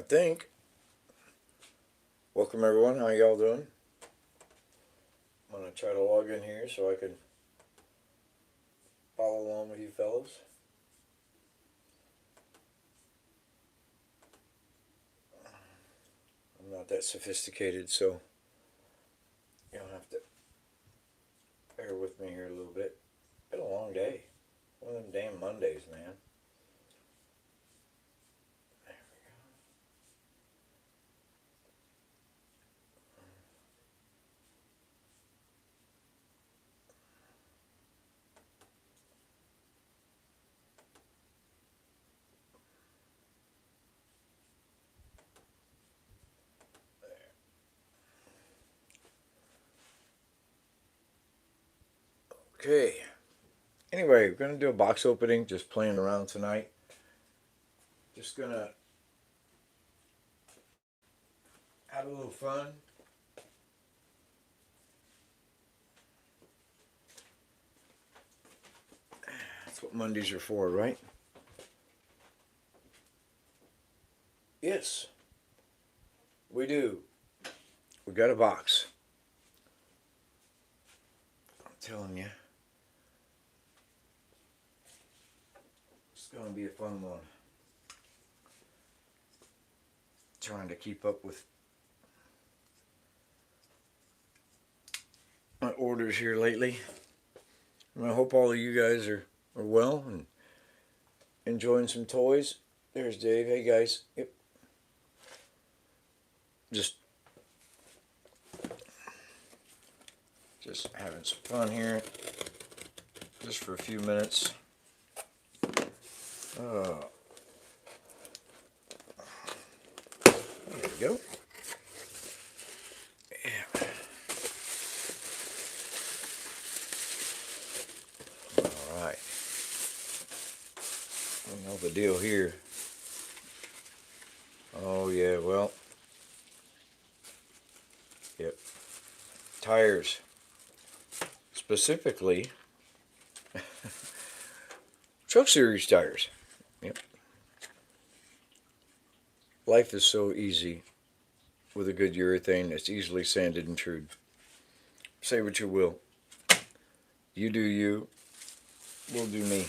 I think. Welcome everyone, how y'all doing? I'm going to try to log in here so I can follow along with you fellows. I'm not that sophisticated, so you'll have to bear with me here a little bit. It's been a long day. One of them damn Mondays, man. Okay. Anyway, we're going to do a box opening, just playing around tonight. Just going to have a little fun. That's what Mondays are for, right? Yes, we do. We got a box. I'm telling you. It's going to be a fun one. Trying to keep up with my orders here lately. And I hope all of you guys are well and enjoying some toys. There's Dave. Hey guys. Yep. Just having some fun here. Just for a few minutes. There we go. Yeah. Alright. I know the deal here. Oh yeah, well. Yep. Tires. Specifically, truck series tires. Yep. Life is so easy with a good urethane that's easily sanded and trued. Say what you will. You do you. We'll do me.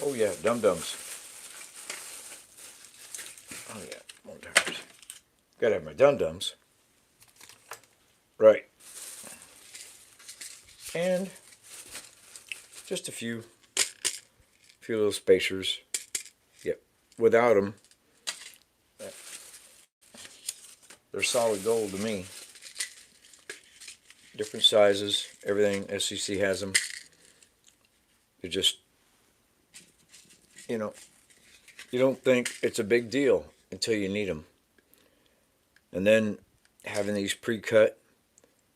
Oh yeah, dum-dums. Oh yeah, more tires. Gotta have my dum-dums. Right. And just a few little spacers. Yep. Without them, they're solid gold to me. Different sizes, everything. SEC has them. They're just, you don't think it's a big deal until you need them. And then having these pre-cut,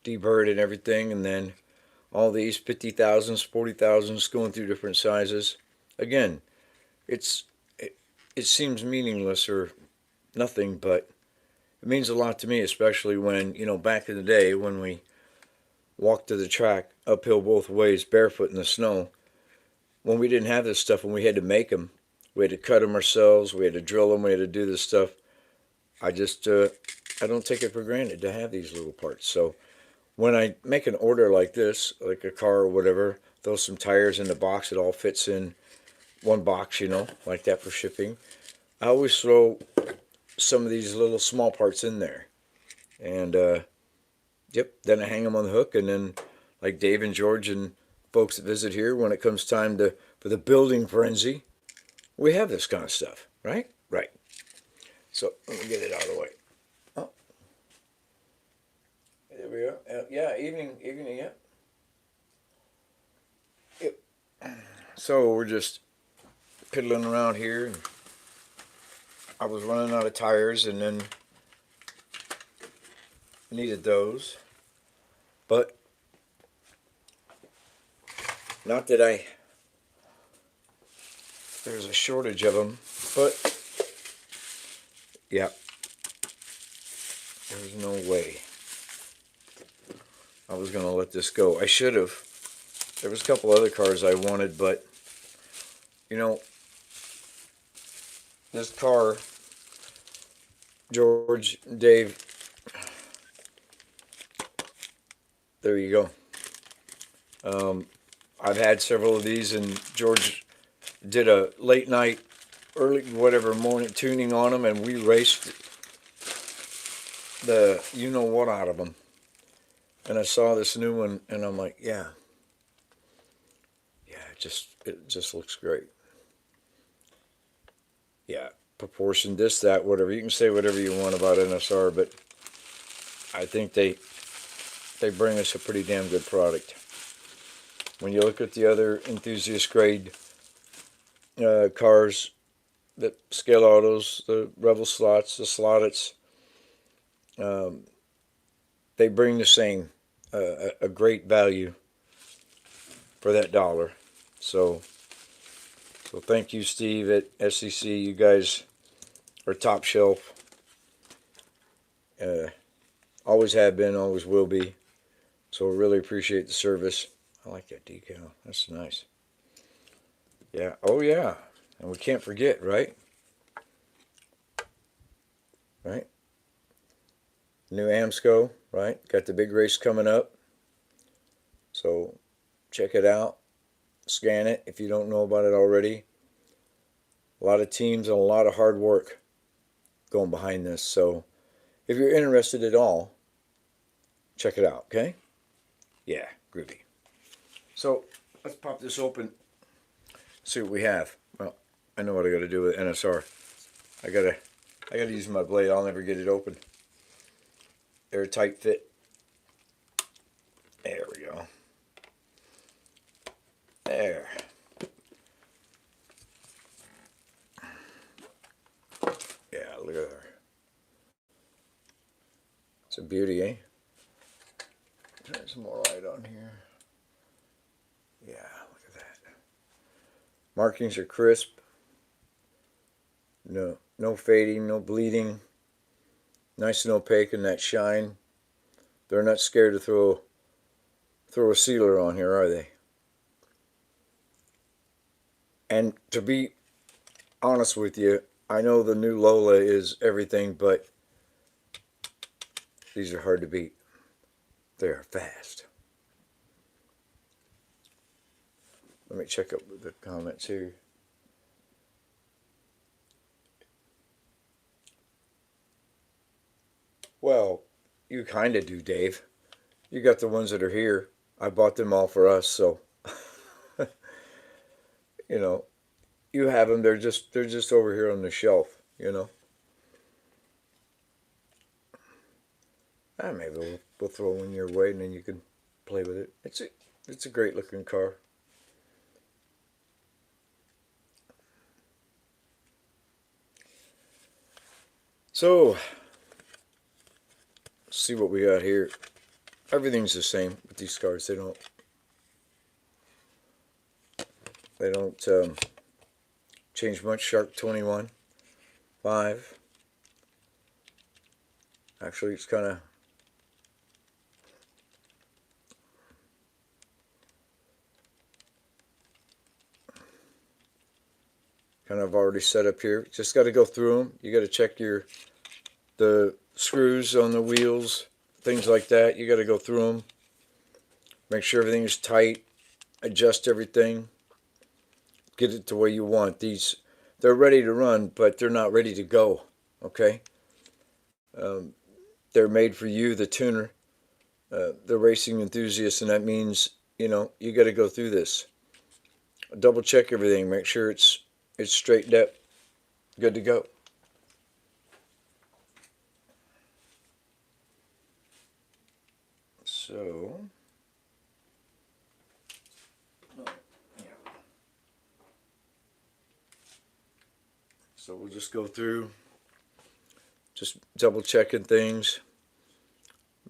deburred and everything, and then all these 50,000s, 40,000s going through different sizes. Again, it seems meaningless or nothing, but it means a lot to me, especially when, back in the day when we walked to the track uphill both ways, barefoot in the snow, when we didn't have this stuff and we had to make them, we had to cut them ourselves, we had to drill them, we had to do this stuff. I don't take it for granted to have these little parts. So when I make an order like this, like a car or whatever, throw some tires in the box, it all fits in one box, like that for shipping. I always throw some of these little small parts in there. And, yep, then I hang them on the hook, and then, like Dave and George and folks that visit here, when it comes time for the building frenzy, we have this kind of stuff, right? Right. So, let me get it out of the way. Oh. There we are. Yeah, evening, yep. Yep. So, we're just piddling around here, and I was running out of tires, and then needed those, but not that there's a shortage of them, but yeah, there's no way I was going to let this go. I should have. There was a couple other cars I wanted, but this car George, Dave, there you go. I've had several of these, and George did a late night, early whatever morning tuning on them, and we raced the you know what out of them. And I saw this new one, and I'm like, yeah, it just looks great. Yeah, proportion, this, that, whatever. You can say whatever you want about NSR, but I think they bring us a pretty damn good product. When you look at the other enthusiast grade cars, the scale autos, the Revel slots, the Slottits, um, they bring the same, a great value for that dollar. So thank you, Steve at SEC. You guys are top shelf. Always have been, always will be. So really appreciate the service. I like that decal. That's nice. Yeah. Oh yeah. And we can't forget, right? Right. New Amsco, right? Got the big race coming up. So check it out. Scan it if you don't know about it already. A lot of teams and a lot of hard work going behind this. So if you're interested at all, check it out, okay? Yeah, groovy. So let's pop this open, see what we have. Well, I know what I gotta do with NSR. I gotta use my blade. I'll never get it open. Airtight fit. There we go. There. Yeah, look at her. It's a beauty, eh? Turn some more light on here. Yeah, look at that. Markings are crisp. No fading, no bleeding. Nice and opaque in that shine. They're not scared to throw a sealer on here, are they? And to be honest with you, I know the new Lola is everything, but these are hard to beat. They are fast. Let me check up the comments here. Well, you kind of do, Dave. You got the ones that are here. I bought them all for us, so you know, you have them. They're just over here on the shelf. You know. Maybe we'll throw one your way, and then you can play with it. It's a great looking car. So, see what we got here. Everything's the same with these cars. They don't change much. Shark 21, 5. Actually, it's kind of already set up here. Just got to go through them. You got to check the screws on the wheels, things like that. You got to go through them. Make sure everything is tight. Adjust everything. Get it the way you want. They're ready to run, but they're not ready to go. Okay. They're made for you, the tuner, the racing enthusiast, and that means you got to go through this. Double check everything. Make sure it's straightened up. Good to go. So, so we'll just go through, just double checking things,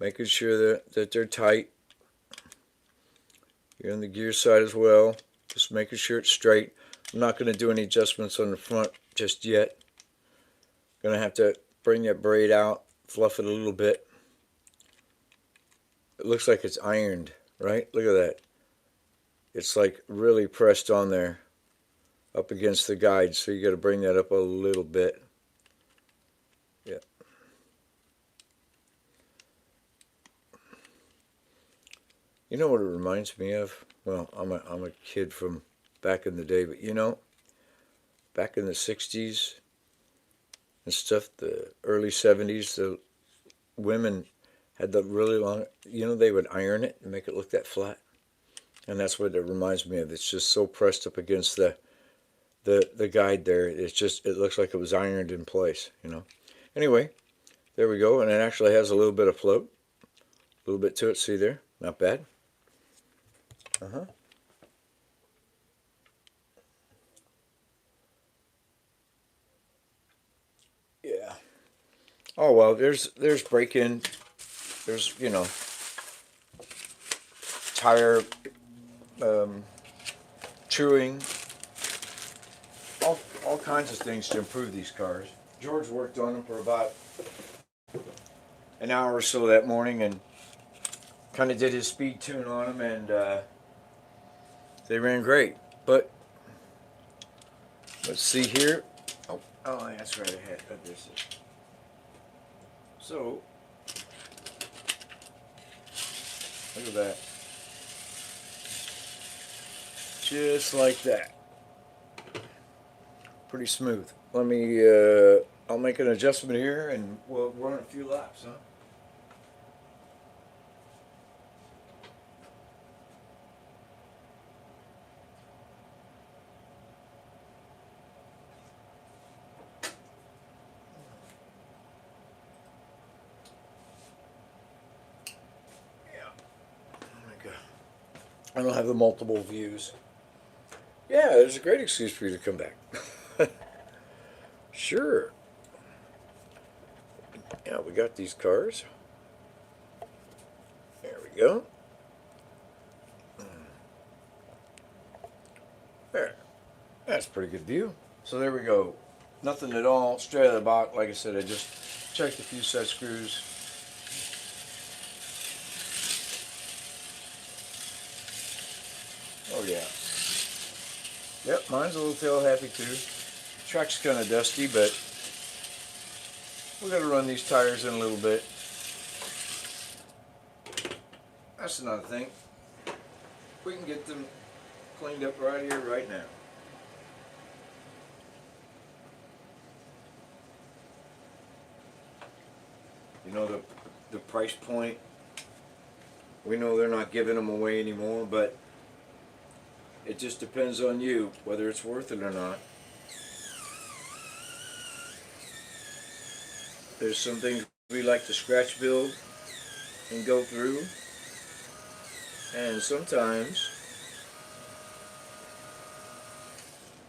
making sure that they're tight. You're on the gear side as well, just making sure it's straight. I'm not going to do any adjustments on the front just yet. Going to have to bring that braid out, fluff it a little bit. It looks like it's ironed, right? Look at that. It's like really pressed on there up against the guide, so you got to bring that up a little bit. Yeah. You know what it reminds me of? Well, I'm a kid from back in the day, but you know, back in the 60s and stuff, the early 70s, the women had the really long, you know, they would iron it and make it look that flat. And that's what it reminds me of. It's just so pressed up against the guide there. It's just, it looks like it was ironed in place, you know. Anyway, there we go. And it actually has a little bit of float, a little bit to it. See there? Not bad. Uh-huh. Yeah. Oh, well, there's break-in. There's, you know, tire um, chewing, all kinds of things to improve these cars. George worked on them for about an hour or so that morning and kind of did his speed tune on them, and they ran great. But let's see here. Oh, that's right ahead. This is. So look at that, just like that. Pretty smooth. Let me. I'll make an adjustment here, and we'll run a few laps, huh? Yeah. Oh my God. I don't have the multiple views. Yeah, there's a great excuse for you to come back. Sure. Yeah, we got these cars. There we go. There. That's a pretty good view. So there we go. Nothing at all. Straight out of the box. Like I said, I just checked a few set screws. Oh yeah. Yep, mine's a little tail happy too. Track's kind of dusty, but we're going to run these tires in a little bit. That's another thing. We can get them cleaned up right here, right now. You know, the price point, we know they're not giving them away anymore, but it just depends on you whether it's worth it or not. There's some things we like to scratch build and go through, and sometimes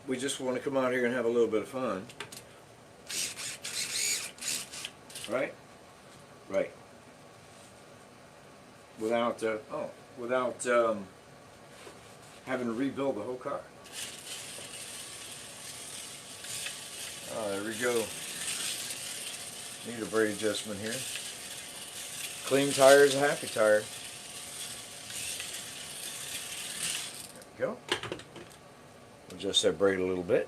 we just want to come out here and have a little bit of fun. Right? Right. Without having to rebuild the whole car. Oh, there we go. Need a brake adjustment here. Clean tire is a happy tire. There we go. Adjust that brake a little bit.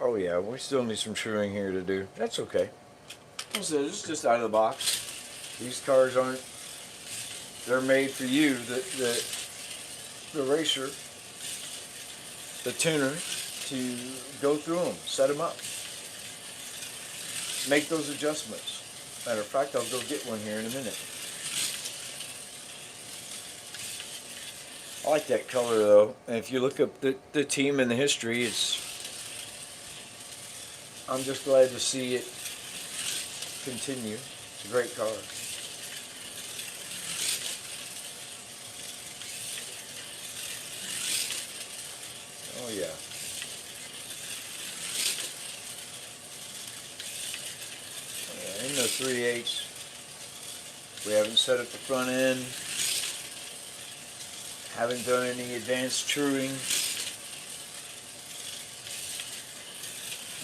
Oh yeah, we still need some trimming here to do. That's okay. It's just out of the box. These cars aren't, they're made for you, the racer, the tuner, to go through them, set them up, make those adjustments. Matter of fact, I'll go get one here in a minute. I like that color though, and if you look up the team and the history, I'm just glad to see it continue. It's a great car. Oh yeah. Yeah, in the 3/8, we haven't set up the front end. Haven't done any advanced truing.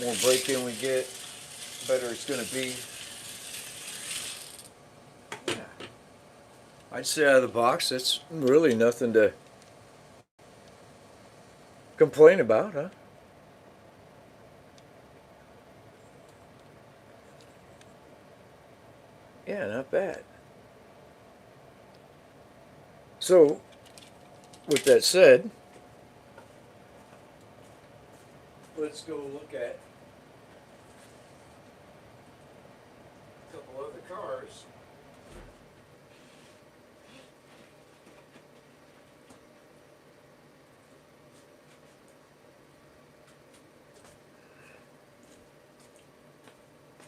More break-in we get, better it's going to be. Yeah. I'd say out of the box, it's really nothing to complain about, huh? Yeah, not bad. So, with that said, let's go look at a couple other cars.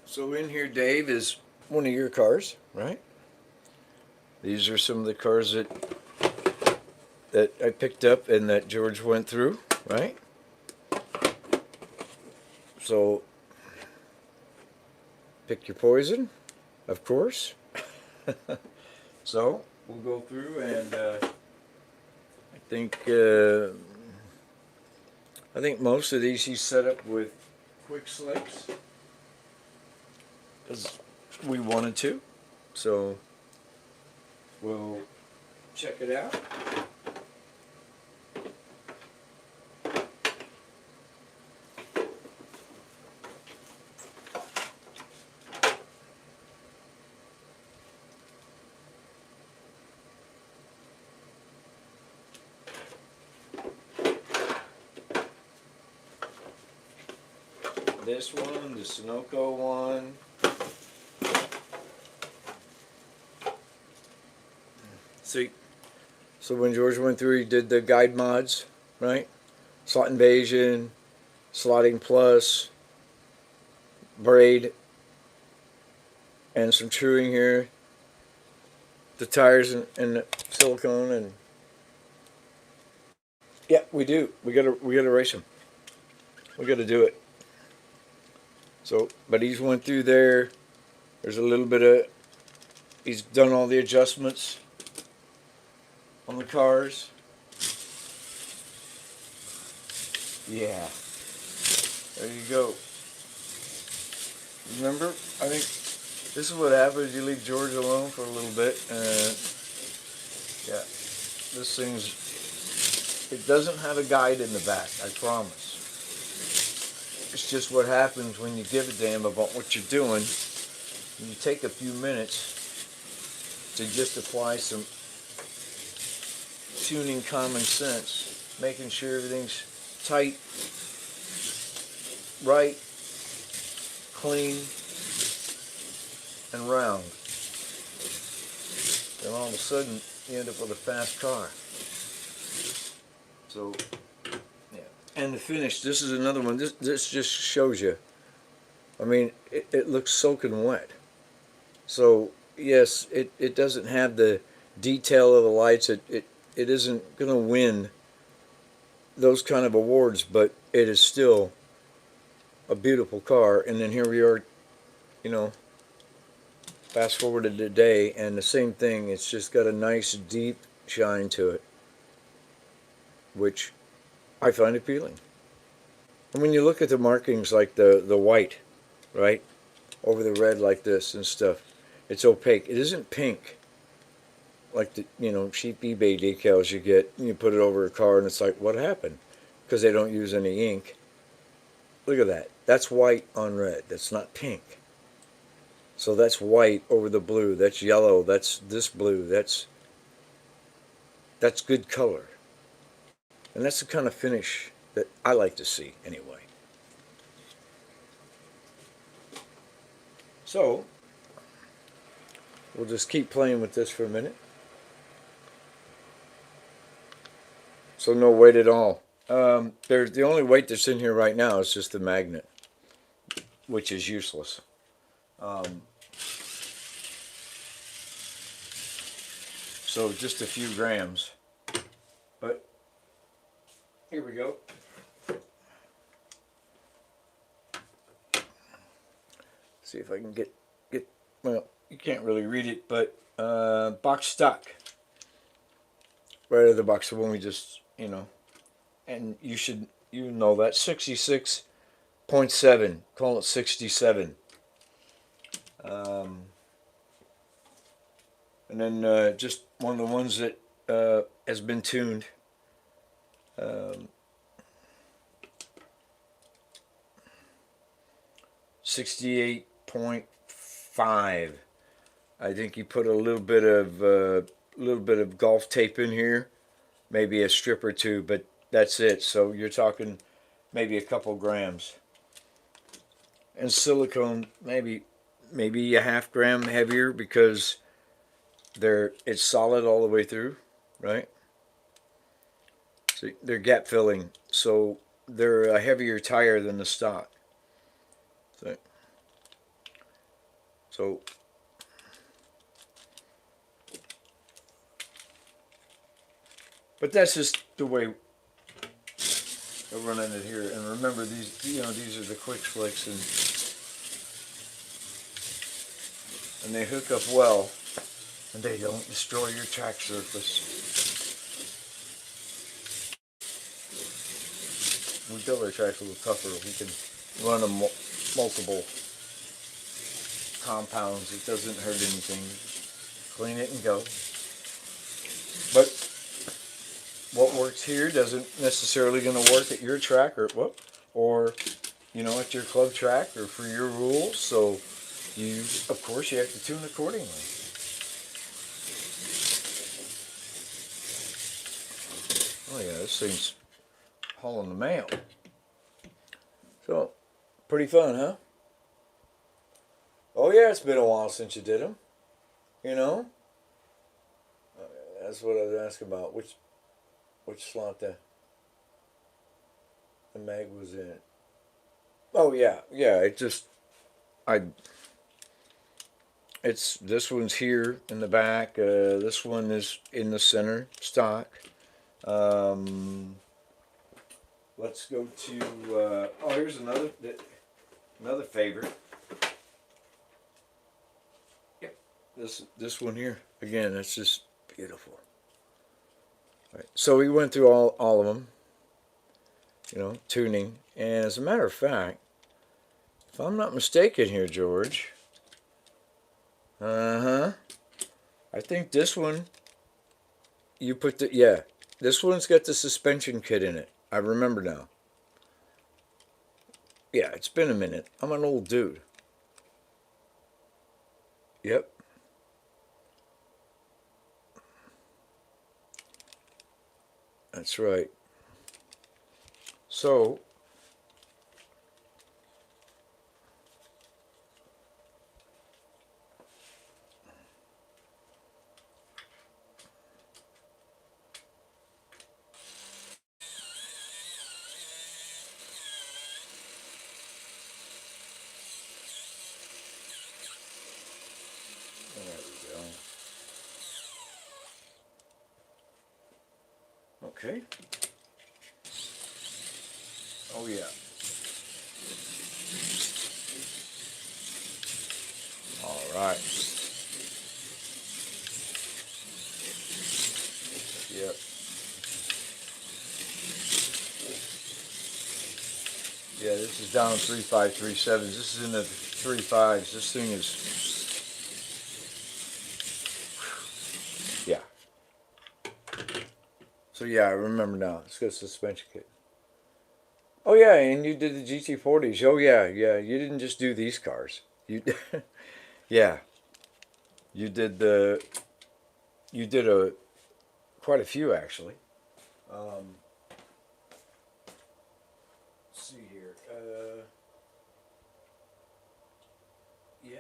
So in here, Dave, is one of your cars, right? These are some of the cars that I picked up and that George went through, right? So pick your poison, of course. So we'll go through and I think I think most of these he's set up with quick slicks because we wanted to. So we'll check it out. This one, the Sunoco one. See, so when George went through, he did the guide mods, right? Slot invasion, slotting plus, braid, and some truing here. The tires and the silicone and yeah, we do. We gotta race them. We gotta do it. So, but he's went through there. There's a little bit of. He's done all the adjustments on the cars. Yeah. There you go. Remember, I think this is what happens. You leave George alone for a little bit, and yeah, this thing's. It doesn't have a guide in the back. I promise. It's just what happens when you give a damn about what you're doing. You take a few minutes to just apply some tuning common sense, making sure everything's tight, right, clean, and round. Then all of a sudden, you end up with a fast car. So, yeah. And the finish, this is another one. This just shows you. I mean, it looks soaking wet. So, yes, it doesn't have the detail of the lights. It isn't going to win those kind of awards, but it is still a beautiful car. And then here we are, you know, fast forward to today, and the same thing. It's just got a nice deep shine to it, which I find appealing. And when you look at the markings like the white, right, over the red like this and stuff, it's opaque. It isn't pink like the cheap eBay decals you get. You put it over a car and it's like, what happened? Because they don't use any ink. Look at that. That's white on red. That's not pink. So that's white over the blue. That's yellow. That's this blue. That's good color. And that's the kind of finish that I like to see anyway. So we'll just keep playing with this for a minute. So no weight at all. There's the only weight that's in here right now is just the magnet, which is useless. So just a few grams. But here we go. See if I can get well, you can't really read it, but box stock. Right out of the box, the one we just, and you know that 66.7, call it 67. And then just one of the ones that has been tuned. 68.5. I think you put a little bit of golf tape in here, maybe a strip or two, but that's it. So you're talking maybe a couple grams. And silicone, maybe a half gram heavier because it's solid all the way through, right? So they're gap filling, so they're a heavier tire than the stock. So but that's just the way we're running it here. And remember, these are the quick flicks, and they hook up well, and they don't destroy your track surface. We build our tracks a little tougher. We can run them multiple compounds. It doesn't hurt anything. Clean it and go. But what works here doesn't necessarily going to work at your track or at your club track or for your rules. So of course you have to tune accordingly. Oh yeah, this thing's hauling the mail. So pretty fun, huh? Oh yeah, it's been a while since you did them. That's what I was asking about. Which slot the mag was in. Oh yeah. It's this one's here in the back. This one is in the center stock. Let's go to. Here's another favorite. Yep. This one here again. That's just beautiful. All right. So we went through all of them. Tuning, and as a matter of fact, if I'm not mistaken here, George. I think this one. You put this one's got the suspension kit in it. I remember now. Yeah, it's been a minute. I'm an old dude. Yep. That's right. So, there we go. Okay. Oh yeah. All right. Yep. Yeah, this is down 3537. This is in the 35s. This thing is. Yeah. So yeah, I remember now. It's got a suspension kit. Oh yeah, and you did the GT40s. Oh yeah. You didn't just do these cars. Yeah. You did quite a few actually. Let's see here. Yeah.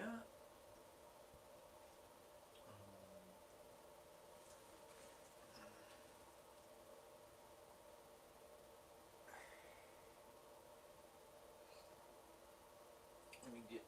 Let me get.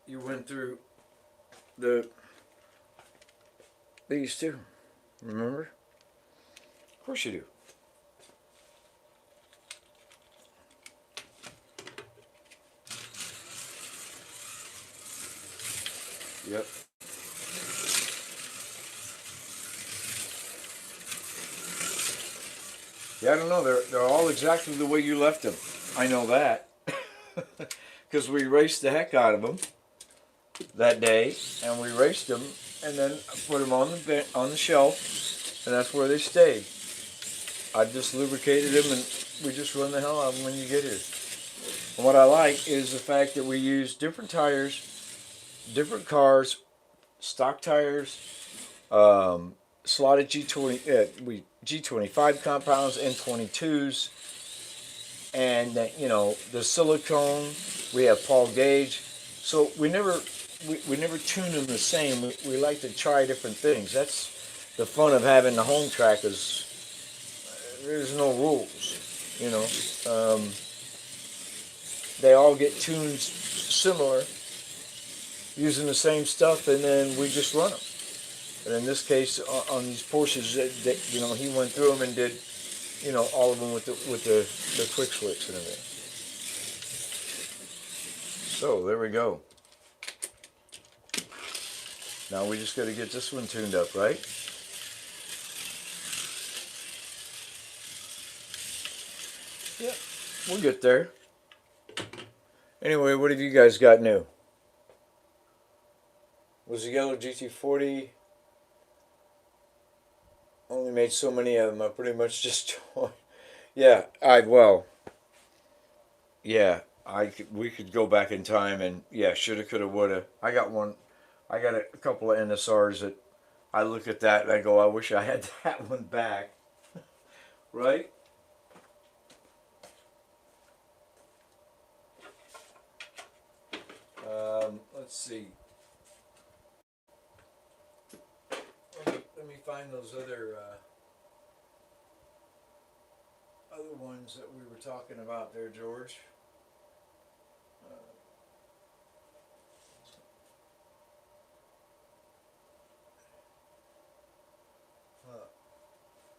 You went through these two, remember? Of course you do. Yep. Yeah, I don't know. They're all exactly the way you left them. I know that because we raced the heck out of them that day, and we raced them, and then put them on the shelf, and that's where they stayed. I just lubricated them, and we just run the hell out of them when you get here. And what I like is the fact that we use different tires, different cars, stock tires, slotted G25 compounds, N22s, and the silicone. We have Paul Gauge, so we never tune them the same. We like to try different things. That's the fun of having the home track. Is there's no rules, they all get tuned similar using the same stuff, and then we just run them. And in this case, on these Porsches, he went through them and did, all of them with the quick slicks and everything. So there we go. Now we just got to get this one tuned up, right? Yeah, we'll get there. Anyway, what have you guys got new? Was the yellow GT40? Only made so many of them. I pretty much just yeah. We could go back in time and shoulda, coulda, woulda. I got one. I got a couple of NSRs that I look at that and I go, I wish I had that one back. Right? Let's see. Let me find those other ones that we were talking about there, George.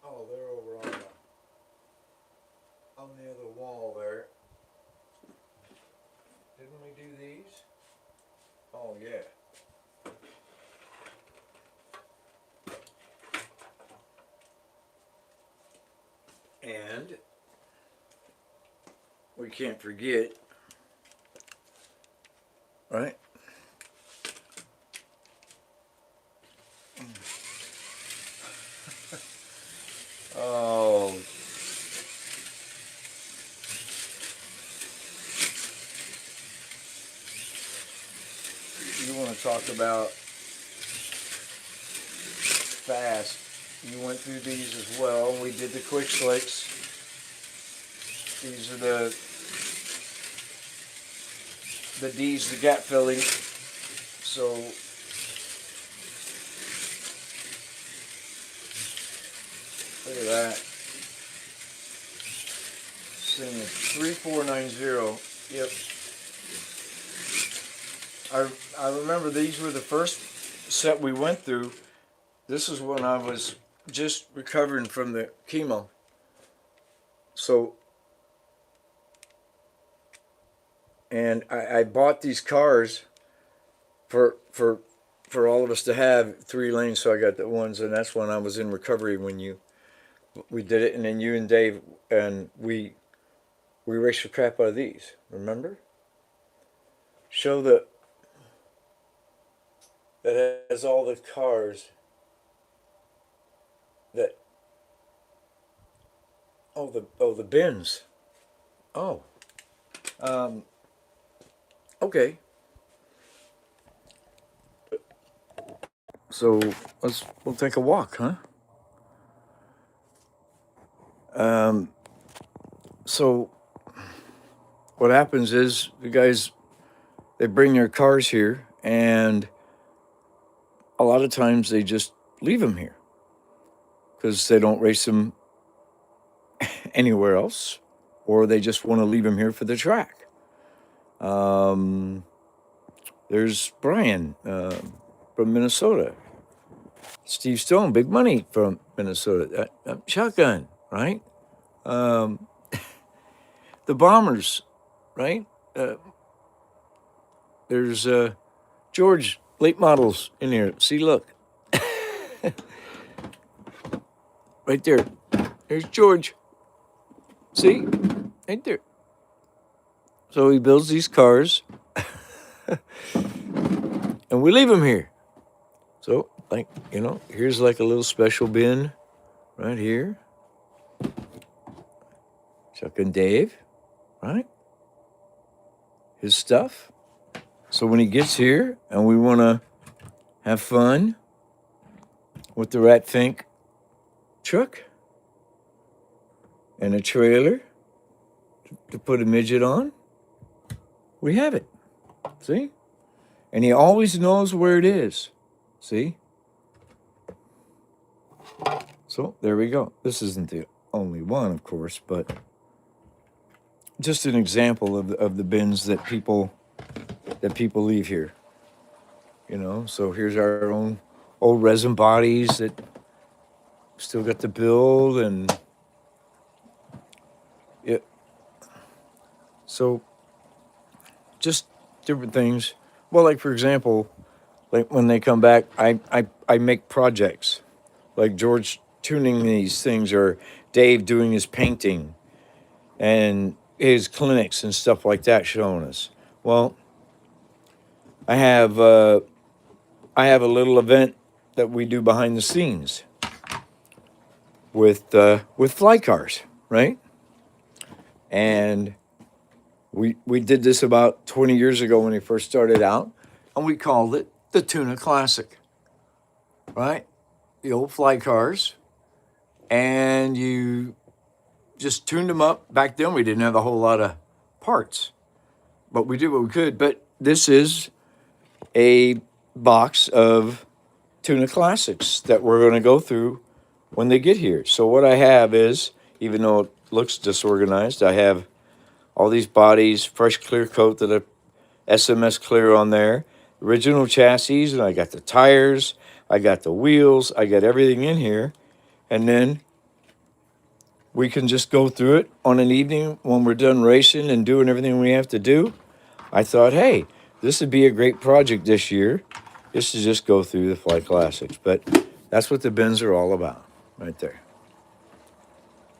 Oh, they're over on the other wall there. Didn't we do these? Oh yeah. And we can't forget, right? Oh. You want to talk about fast. You went through these as well. We did the quick slicks. These are the D's, the gap filling. So look at that. This thing is 3490. Yep. I remember these were the first set we went through. This is when I was just recovering from the chemo. So, and I bought these cars for all of us to have 3 lanes. So I got the ones, and that's when I was in recovery when we did it, and then you and Dave and we raced the crap out of these. Remember? Show that has all the cars that. Oh, the bins. Oh. Okay. So we'll take a walk, huh? So what happens is the guys, they bring their cars here, and a lot of times they just leave them here because they don't race them anywhere else, or they just want to leave them here for the track. There's Brian from Minnesota. Steve Stone, big money from Minnesota. Shotgun, right? The Bombers, right? There's George late models in here. See, look. Right there. There's George. See? Right there. So he builds these cars. And we leave them here. So, like, you know, here's like a little special bin right here. Chuck and Dave, right? His stuff. So when he gets here and we want to have fun with the Rat Fink truck and a trailer to put a midget on, we have it. See? And he always knows where it is. See? So there we go. This isn't the only one, of course, but just an example of the bins that people leave here. You know, so here's our own old resin bodies that still got to build, and it. So just different things. Well, like for example, like when they come back, I make projects, like George tuning these things, or Dave doing his painting, and his clinics and stuff like that showing us. Well, I have a little event that we do behind the scenes with fly cars, right? And we did this about 20 years ago when he first started out, and we called it the Tuna Classic, right? The old fly cars, and you just tuned them up. Back then, we didn't have a whole lot of parts, but we did what we could. But this is a box of Tuna Classics that we're going to go through when they get here. So what I have is, even though it looks disorganized, I have all these bodies, fresh clear coat that I SMS clear on there, original chassis, and I got the tires, I got the wheels, I got everything in here. And then we can just go through it on an evening when we're done racing and doing everything we have to do. I thought, hey, this would be a great project this year, is to just go through the Fly Classics. But that's what the bins are all about, right there.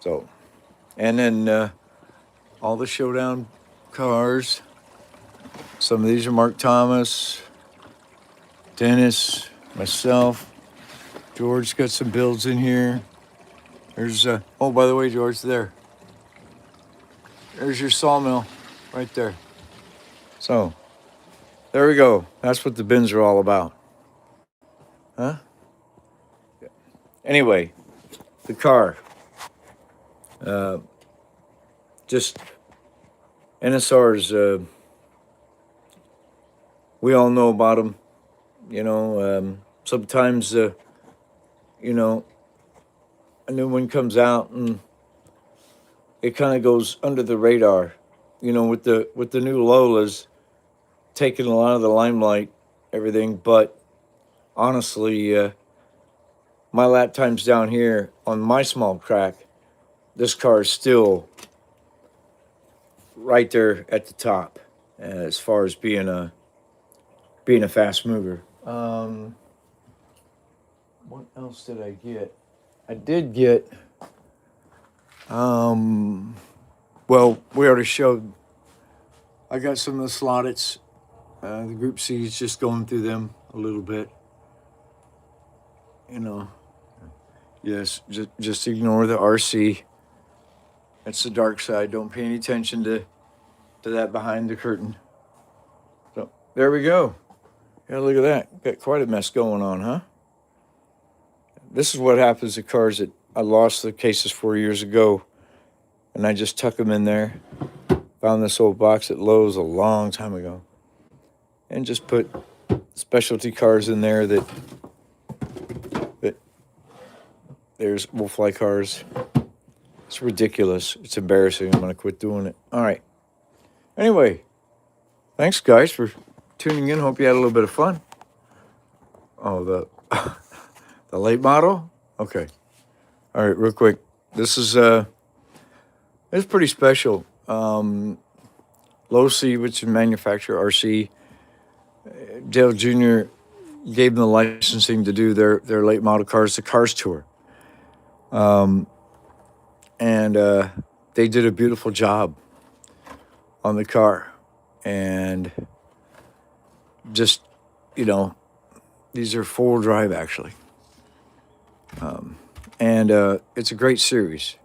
So, and then all the Showdown cars. Some of these are Mark Thomas, Dennis, myself. George's got some builds in here. There's, oh, by the way, George, there's your sawmill right there. So, there we go. That's what the bins are all about. Huh? Anyway, the car. Just NSR's, we all know about them. You know, sometimes, you know, a new one comes out and it kind of goes under the radar. You know, with the new Lolas taking a lot of the limelight, everything. But honestly, my lap times down here on my small track, this car is still right there at the top as far as being a fast mover. What else did I get? I did get, well, we already showed, I got some of the Slottits, the Group C's, just going through them a little bit. You know, yes, just ignore the RC. That's the dark side. Don't pay any attention to that behind the curtain. So there we go. Yeah, look at that. Got quite a mess going on, huh? This is what happens to cars that I lost the cases 4 years ago, and I just tuck them in there. Found this old box at Lowe's a long time ago, and just put specialty cars in there that there's Wolfly cars. It's ridiculous. It's embarrassing. I'm going to quit doing it. All right. Anyway, thanks, guys, for tuning in. Hope you had a little bit of fun. Oh, the late model? Okay. All right, real quick. This is it's pretty special. Low C, which is manufacturer RC. Dale Jr. gave them the licensing to do their late model cars, the Cars Tour. And they did a beautiful job on the car. And just, you know, these are four-wheel drive, actually. And it's a great series.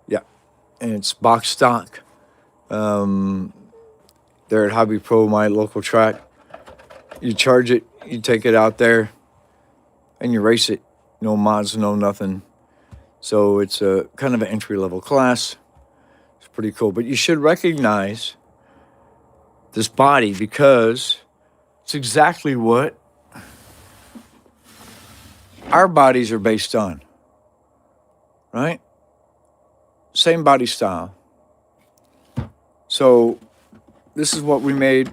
Yeah. And it's box stock. They're at Hobby Pro, my local track. You charge it, you take it out there, and you race it. No mods, no nothing. So it's a kind of an entry-level class. It's pretty cool. But you should recognize this body because it's exactly what our bodies are based on, right? Same body style. So this is what we made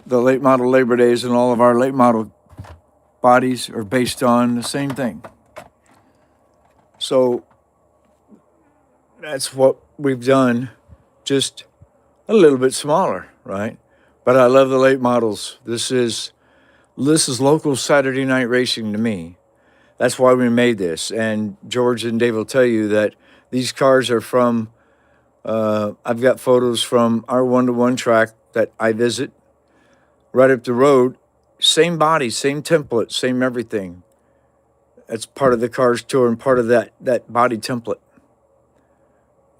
the late model Labor Days, and all of our late model bodies are based on the same thing. So that's what we've done, just a little bit smaller, right? But I love the late models. This is local Saturday night racing to me. That's why we made this. And George and Dave will tell you that these cars are from, I've got photos from our one-to-one track that I visit right up the road. Same body, same template, same everything. That's part of the Cars Tour and part of that body template.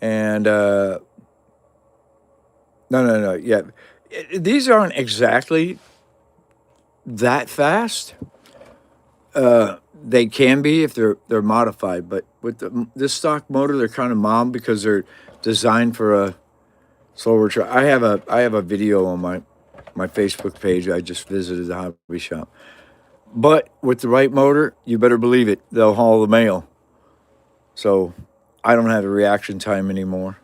And no, yeah. These aren't exactly that fast. They can be if they're modified, but with this stock motor, they're kind of mild because they're designed for a slower track. I have a video on my Facebook page. I just visited the hobby shop. But with the right motor, you better believe it, they'll haul the mail. So I don't have a reaction time anymore.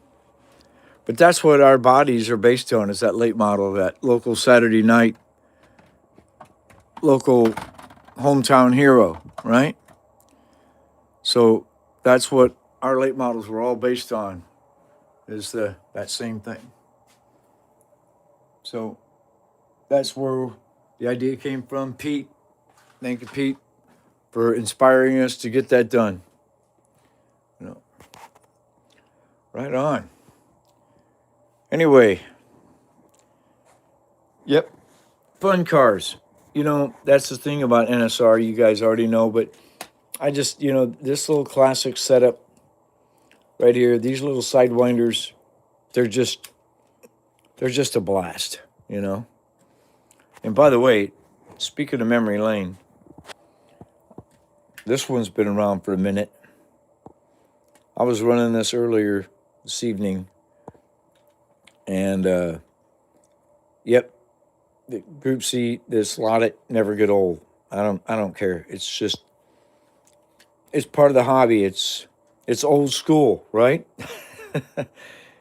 But that's what our bodies are based on, is that late model, that local Saturday night, local hometown hero, right? So that's what our late models were all based on, is that same thing. So that's where the idea came from. Pete, thank you, Pete, for inspiring us to get that done. You know, right on. Anyway, yep, fun cars. You know, that's the thing about NSR, you guys already know, but I just, you know, this little classic setup right here, these little sidewinders, they're just a blast, you know. And by the way, speaking of memory lane, this one's been around for a minute. I was running this earlier this evening, and yep, the Group C, this slotted, never get old. I don't care. It's just, it's part of the hobby. It's old school, right?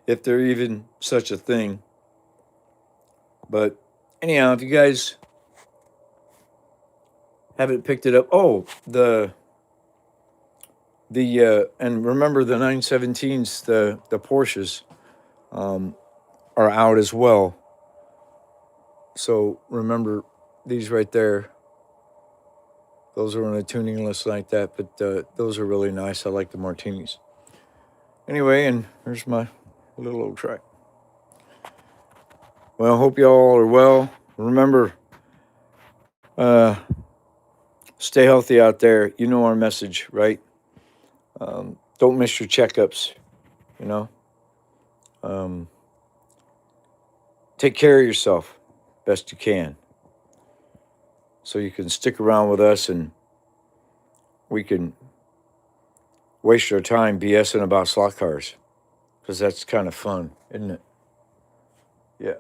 If there even such a thing. But anyhow, if you guys haven't picked it up, oh, the and remember the 917s, the Porsches are out as well. So remember these right there. Those are on a tuning list like that, but those are really nice. I like the Martinis. Anyway, and here's my little old track. Well, hope y'all are well. Remember, stay healthy out there. You know our message, right? Don't miss your checkups, you know. Take care of yourself best you can, so you can stick around with us and we can waste our time BSing about slot cars, because that's kind of fun, isn't it? Yeah.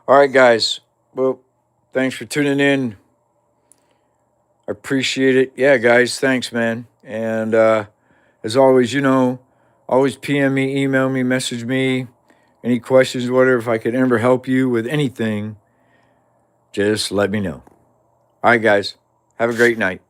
All right, guys. Well, thanks for tuning in. I appreciate it. Yeah, guys, thanks, man. And as always, you know, always PM me, email me, message me, any questions, whatever. If I could ever help you with anything, just let me know. All right, guys. Have a great night.